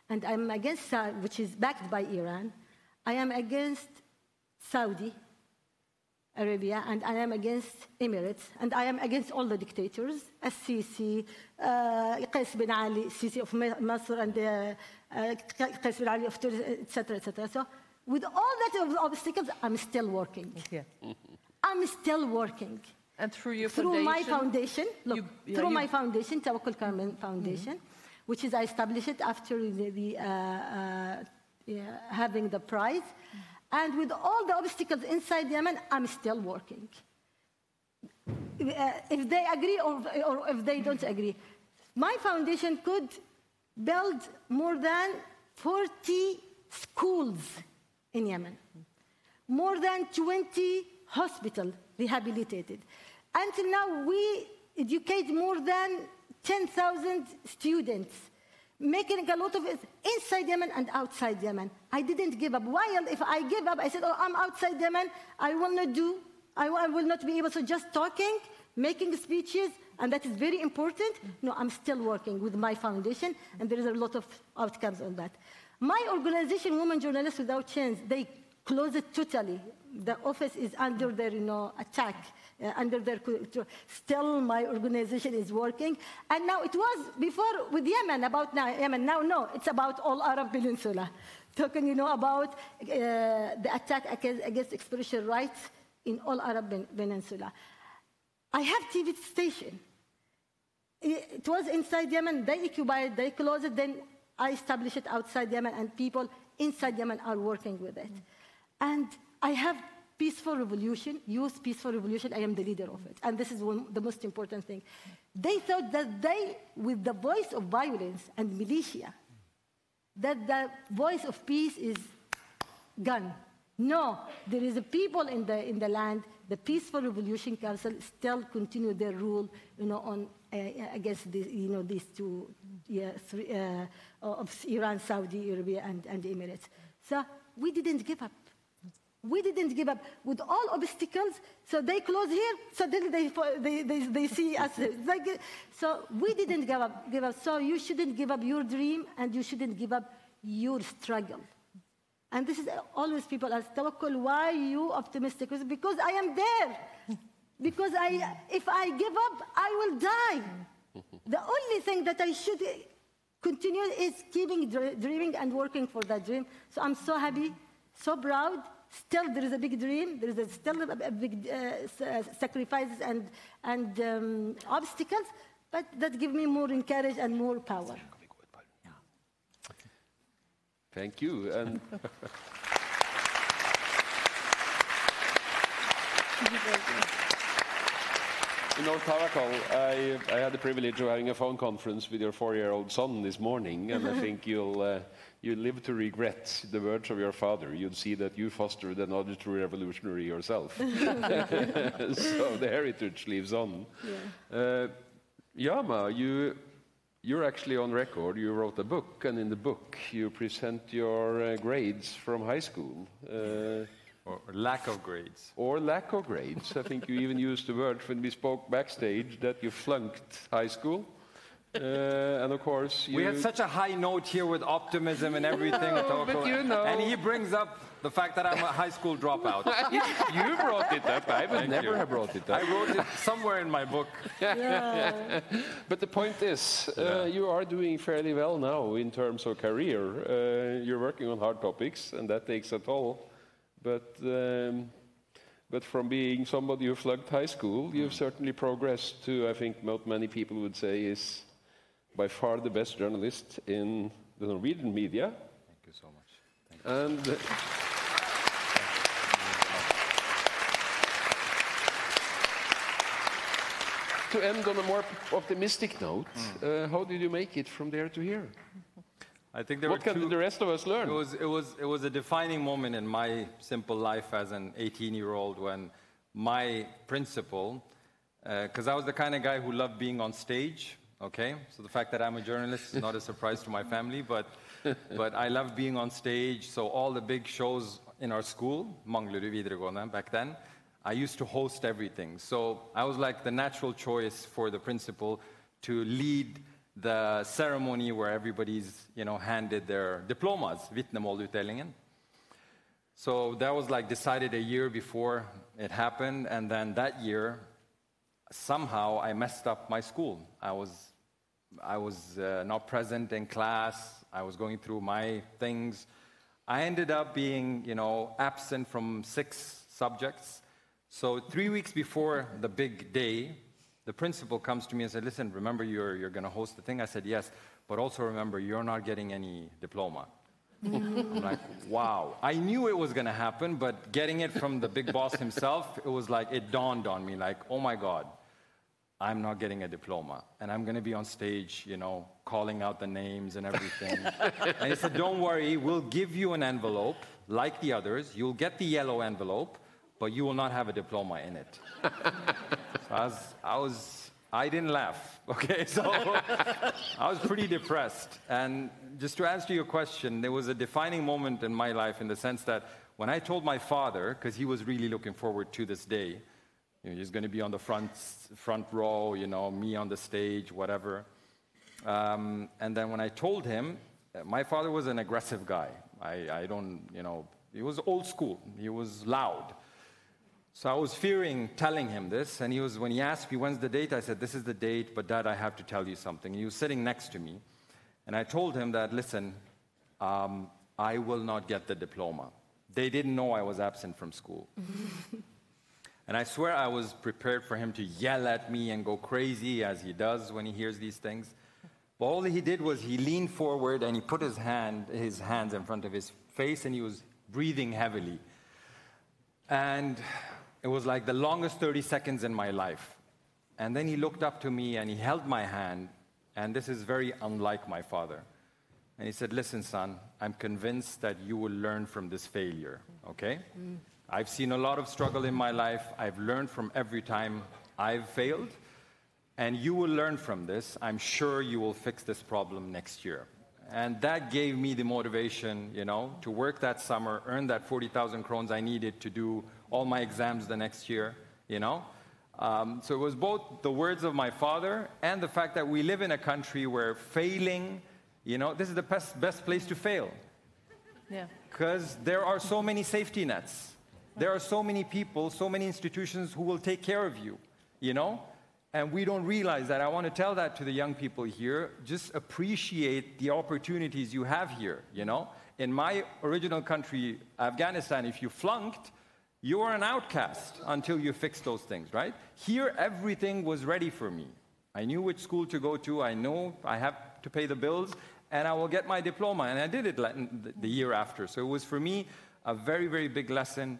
and I'm against, which is backed by Iran. I am against Saudi Arabia, and I am against Emirates, and I am against all the dictators, Sisi, Qais bin Ali, Sisi of Masr, and Qais bin Ali of Turkey, etc., etc. So with all that obstacles, I'm still working. Yeah. I'm still working. And through your through my foundation, through my foundation, Tawakkul Karman Foundation, which is I established it after having the prize. And with all the obstacles inside Yemen, I'm still working. If they agree or if they don't agree, my foundation could build more than 40 schools in Yemen, more than 20 hospitals rehabilitated. Until now, we educate more than 10,000 students, making a lot of it inside Yemen and outside Yemen. I didn't give up. While if I give up, I said, oh, I'm outside Yemen, I will not be able to just talking, making speeches, and that is very important. No, I'm still working with my foundation, and there is a lot of outcomes on that. My organization, Women Journalists Without Chains, they closed it totally. The office is under their, attack, under their. Still, my organization is working. And now it was before with Yemen, about now Yemen. Now, no, it's about all Arab Peninsula. Talking, about the attack against expression rights in all Arab Peninsula. I have TV station. It was inside Yemen. They occupied, they closed it. Then I established it outside Yemen, and people inside Yemen are working with it. And I have peaceful revolution, youth peaceful revolution. I am the leader of it. And this is the most important thing. They thought that with the voice of violence and militia, that the voice of peace is gone. No, there is a people in the land. The Peaceful Revolution Council still continue their rule, on against these two, of Iran, Saudi Arabia, and Emirates. So we didn't give up. We didn't give up with all obstacles. So they close here. Suddenly they see us. So we didn't give up. So you shouldn't give up your dream, and you shouldn't give up your struggle. And this is always people ask, Tawakkul, why are you optimistic? Because I am there. Because if I give up, I will die. The only thing that I should continue is keeping dreaming and working for that dream. So I'm so happy, so proud. Still, there is a big dream. There is still a big sacrifices and obstacles, but that give me more courage and more power. Thank you. And Tawakkul, I had the privilege of having a phone conference with your 4-year-old son this morning, and I think you'll live to regret the words of your father. You'll see that you fostered another true revolutionary yourself. So the heritage lives on. Yeah. Yama, you're actually on record. You wrote a book, and in the book you present your grades from high school. Or lack of grades. Or lack of grades. I think you even used the word when we spoke backstage that you flunked high school. And of course, we had such a high note here with optimism and everything. But and he brings up the fact that I'm a high school dropout. You brought it up. I would never have brought it up. I wrote it somewhere in my book. Yeah. But the point is, you are doing fairly well now in terms of career. You're working on hard topics, and that takes a toll. But from being somebody who flunked high school, you've certainly progressed to, I think, what many people would say is by far the best journalist in the Norwegian media. Thank you so much. And to end on a more optimistic note, how did you make it from there to here? I think what can the rest of us learn? It was a defining moment in my simple life as an 18-year-old when my principal because I was the kind of guy who loved being on stage. Okay, so the fact that I'm a journalist is not a surprise to my family, but I loved being on stage. So all the big shows in our school, Manglerud videregående back then, I used to host everything. So I was like the natural choice for the principal to lead the ceremony where everybody's, handed their diplomas, vitnemålutdelingen. So that was like decided a year before it happened, and then that year, somehow I messed up my school. I was not present in class. I was going through my things. I ended up being, absent from 6 subjects. So 3 weeks before the big day, the principal comes to me and said, listen, remember you're going to host the thing? I said, yes, but also remember you're not getting any diploma. I'm like, wow. I knew it was going to happen, but getting it from the big boss himself, it was like, it dawned on me, like, oh my God, I'm not getting a diploma. And I'm going to be on stage, calling out the names and everything. And he said, don't worry, we'll give you an envelope like the others. You'll get the yellow envelope, but you will not have a diploma in it. So I didn't laugh, okay? So I was pretty depressed. And just to answer your question, there was a defining moment in my life in the sense that when I told my father, because he was really looking forward to this day, he's going to be on the front row, me on the stage, whatever. And then when I told him, my father was an aggressive guy. He was old school. He was loud. So I was fearing telling him this, and when he asked me, when's the date? I said, this is the date, but Dad, I have to tell you something. He was sitting next to me, and I told him that, listen, I will not get the diploma. They didn't know I was absent from school. And I swear I was prepared for him to yell at me and go crazy, as he does when he hears these things. But all he did was he leaned forward, and he put his hands in front of his face, and he was breathing heavily. And it was like the longest 30 seconds in my life. And then he looked up to me and he held my hand, and this is very unlike my father. And he said, listen, son, I'm convinced that you will learn from this failure, okay? I've seen a lot of struggle in my life. I've learned from every time I've failed, and you will learn from this. I'm sure you will fix this problem next year. And that gave me the motivation, to work that summer, earn that 40,000 krones I needed to do all my exams the next year, So it was both the words of my father and the fact that we live in a country where failing, this is the best place to fail. Yeah. Because there are so many safety nets. There are so many people, so many institutions who will take care of you, And we don't realize that. I want to tell that to the young people here. Just appreciate the opportunities you have here, In my original country, Afghanistan, if you flunked, you were an outcast until you fixed those things, right? Here, everything was ready for me. I knew which school to go to. I know I have to pay the bills, and I will get my diploma. And I did it the year after. So it was, for me, a very, very big lesson.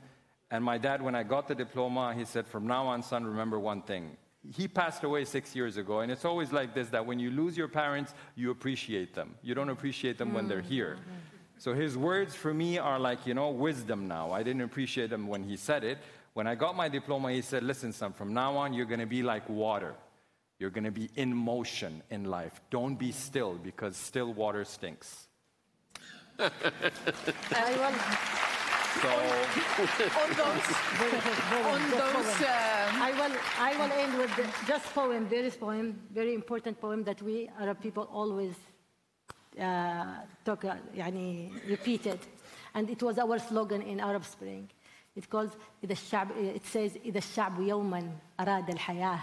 And my dad, when I got the diploma, he said, from now on, son, remember one thing. He passed away 6 years ago, and it's always like this, that when you lose your parents, you appreciate them. You don't appreciate them when they're here. So his words for me are like, wisdom now. I didn't appreciate them when he said it. When I got my diploma, he said, listen, son, from now on, you're going to be like water. You're going to be in motion in life. Don't be still, because still water stinks. I will end with just poem, very important poem that we Arab people always repeated, and it was our slogan in Arab Spring. It says إذا الشعب يوما أراد الحياة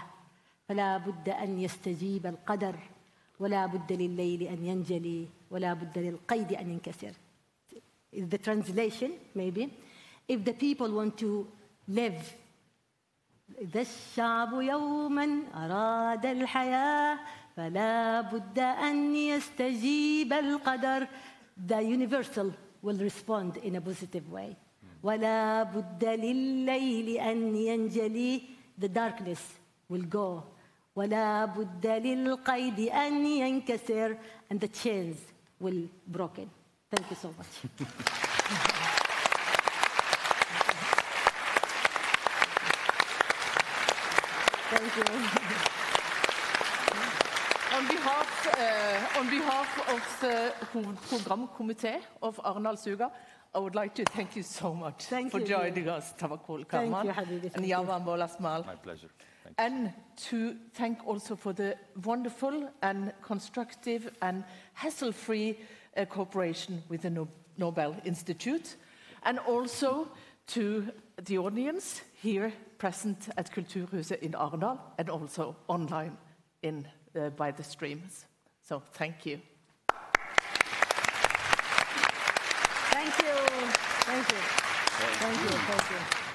فلا بد أن يستجيب القدر ولا بد لليل أن ينجلي ولا بد للقيد أن ينكسر. The translation, maybe, if the people want to live, إذا الشعب يوما أراد الحياة فلا بد أن يستجيب القدر, the universal will respond in a positive way. ولا بد لليل أن ينجلي, the darkness will go. ولا بد للقيد أن ينكسر, and the chains will broken. Thank you so much. Thank Thank you. On behalf of the Programkomité of Arendalsuka, I would like to thank you so much for joining us, Tawakkul Karman and Yama Wolasmal. My pleasure. Thank you. And to thank also for the wonderful and constructive and hassle-free cooperation with the Nobel Institute, and also to the audience here present at Kulturhuset in Arendal and also online by the streams. So thank you. Thank you. Thank you. Thank you. Thank you.